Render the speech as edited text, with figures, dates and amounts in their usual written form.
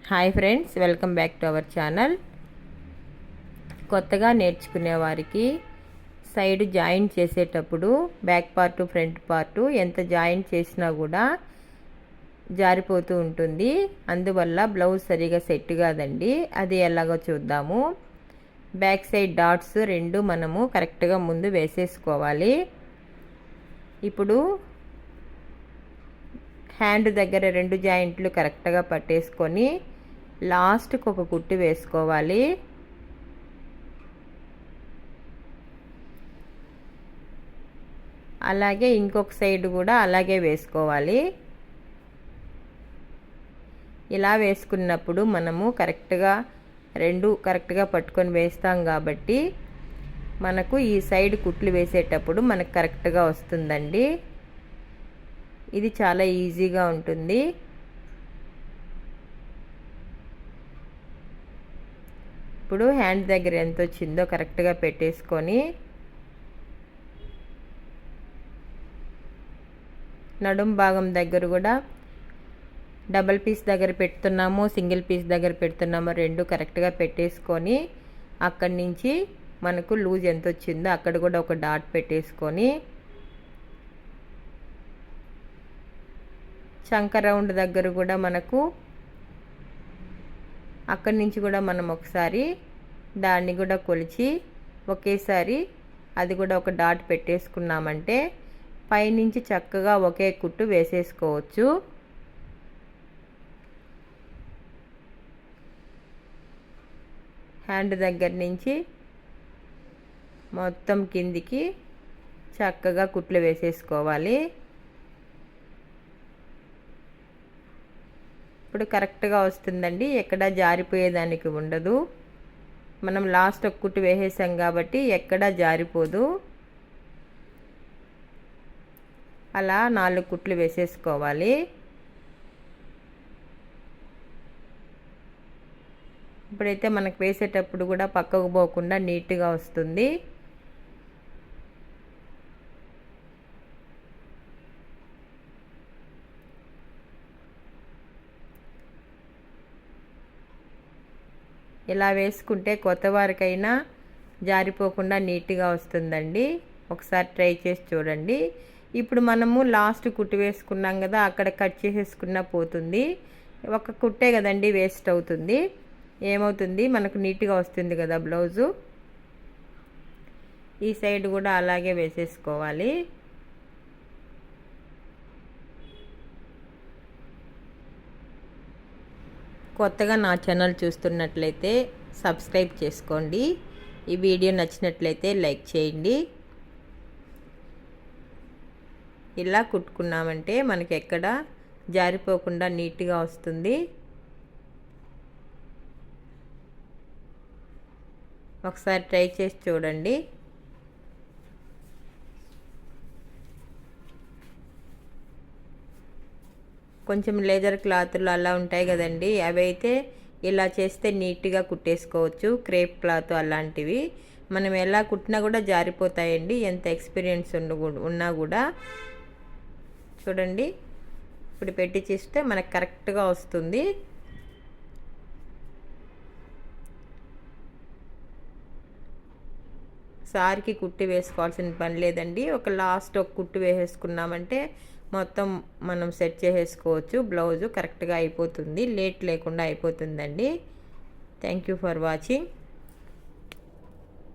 Hi friends, welcome back to our channel. కొత్తగా నేర్చుకునే వారికి సైడ్ జాయింట్ చేసేటప్పుడు బ్యాక్ పార్ట్ ఫ్రంట్ పార్ట్ ఎంత జాయింట్ చేసినా కూడా జారిపోతూ ఉంటుంది. అందువల్ల బ్లౌజ్ సరిగా సెట్ కాదండి. అది ఎలాగో చూద్దాము. బ్యాక్ సైడ్ డాట్స్ రెండు మనము కరెక్ట్గా ముందు వేసేసుకోవాలి. ఇప్పుడు హ్యాండ్ దగ్గర రెండు జాయింట్లు కరెక్ట్గా పట్టేసుకొని లాస్ట్కి ఒక కుట్టు వేసుకోవాలి. అలాగే ఇంకొక సైడ్ కూడా అలాగే వేసుకోవాలి. ఇలా వేసుకున్నప్పుడు మనము రెండు కరెక్ట్గా పట్టుకొని వేస్తాం కాబట్టి మనకు ఈ సైడ్ కుట్లు వేసేటప్పుడు మనకు కరెక్ట్గా వస్తుందండి. ఇది చాలా ఈజీగా ఉంటుంది. ఇప్పుడు హ్యాండ్ దగ్గర ఎంత వచ్చిందో కరెక్ట్గా పెట్టేసుకొని నడుం భాగం దగ్గర కూడా డబల్ పీస్ దగ్గర పెడుతున్నాము, సింగిల్ పీస్ దగ్గర పెడుతున్నాము, రెండు కరెక్ట్గా పెట్టేసుకొని అక్కడి నుంచి మనకు లూజ్ ఎంత వచ్చిందో అక్కడ కూడా ఒక డాట్ పెట్టేసుకొని చంక రౌండ్ దగ్గర కూడా మనకు అక్కడి నుంచి కూడా మనం ఒకసారి దాన్ని కూడా కొలిచి ఒకేసారి అది కూడా ఒక డాట్ పెట్టేసుకున్నామంటే పైనుంచి చక్కగా ఒకే కుట్టు వేసేసుకోవచ్చు. హ్యాండ్ దగ్గర నుంచి మొత్తం కిందికి చక్కగా కుట్లు వేసేసుకోవాలి. ఇప్పుడు కరెక్ట్గా వస్తుందండి. ఎక్కడా జారిపోయేదానికి ఉండదు. మనం లాస్ట్ ఒక కుట్టు వేసేసాం కాబట్టి ఎక్కడా జారిపోదు. అలా 4 కుట్లు వేసేసుకోవాలి. ఇప్పుడైతే మనకు వేసేటప్పుడు కూడా పక్కకు పోకుండా నీట్గా వస్తుంది. ఇలా వేసుకుంటే కొత్త వారికైనా జారిపోకుండా నీట్గా వస్తుందండి. ఒకసారి ట్రై చేసి చూడండి. ఇప్పుడు మనము లాస్ట్ కుట్టు వేసుకున్నాం కదా, అక్కడ కట్ చేసేసుకున్నా పోతుంది. ఒక కుట్టే కదండి వేస్ట్ అవుతుంది. ఏమవుతుంది, మనకు నీట్గా వస్తుంది కదా బ్లౌజు. ఈ సైడ్ కూడా అలాగే వేసేసుకోవాలి. కొత్తగా నా ఛానల్ చూస్తున్నట్లయితే సబ్స్క్రైబ్ చేసుకోండి. ఈ వీడియో నచ్చినట్లయితే లైక్ చేయండి. ఇలా కుట్టుకున్నామంటే మనకి ఎక్కడ జారిపోకుండా నీట్గా వస్తుంది. ఒకసారి ట్రై చేసి చూడండి. కొంచెం లేదర్ క్లాత్లు అలా ఉంటాయి కదండి, అవి అయితే ఇలా చేస్తే నీట్గా కుట్టేసుకోవచ్చు. క్రేప్ క్లాత్ అలాంటివి మనం ఎలా కుట్టినా కూడా జారిపోతాయండి, ఎంత ఎక్స్పీరియన్స్ ఉన్నా కూడా. చూడండి, ఇప్పుడు పెట్టి చేస్తే మనకు కరెక్ట్గా వస్తుంది. సారికి కుట్టి వేసుకోవాల్సిన పని లేదండి. ఒక లాస్ట్ ఒక కుట్టు వేసేసుకున్నామంటే మొత్తం మనం సెట్ చేసేసుకోవచ్చు. బ్లౌజు కరెక్ట్గా అయిపోతుంది, లేట్ లేకుండా అయిపోతుందండి. Thank you for watching.